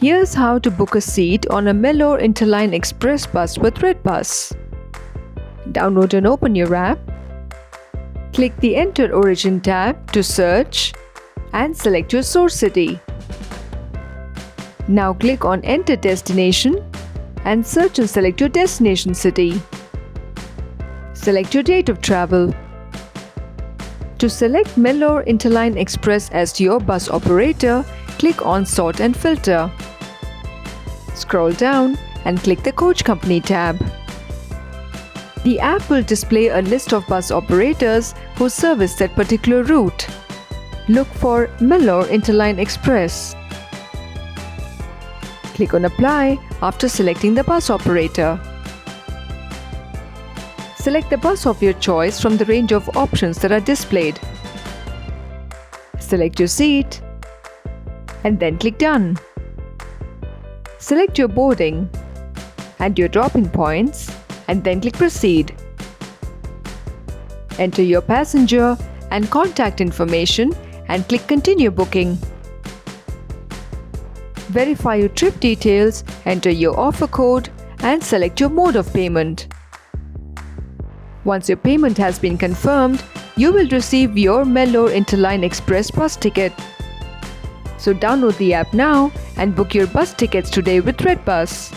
Here's how to book a seat on a Melor Interline Express bus with redBus. Download and open your app. Click the Enter Origin tab to search and select your source city. Now click on Enter Destination and search and select your destination city. Select your date of travel. To select Melor Interline Express as your bus operator, click on Sort and Filter. Scroll down and click the Coach Company tab. The app will display a list of bus operators who service that particular route. Look for Melor Interline Express. Click on Apply after selecting the bus operator. Select the bus of your choice from the range of options that are displayed. Select your seat and then click Done. Select your boarding and your dropping points and then click Proceed. Enter your passenger and contact information and click Continue Booking. Verify your trip details, enter your offer code and select your mode of payment. Once your payment has been confirmed, you will receive your Melor Interline Express bus ticket. So download the app now and book your bus tickets today with redBus.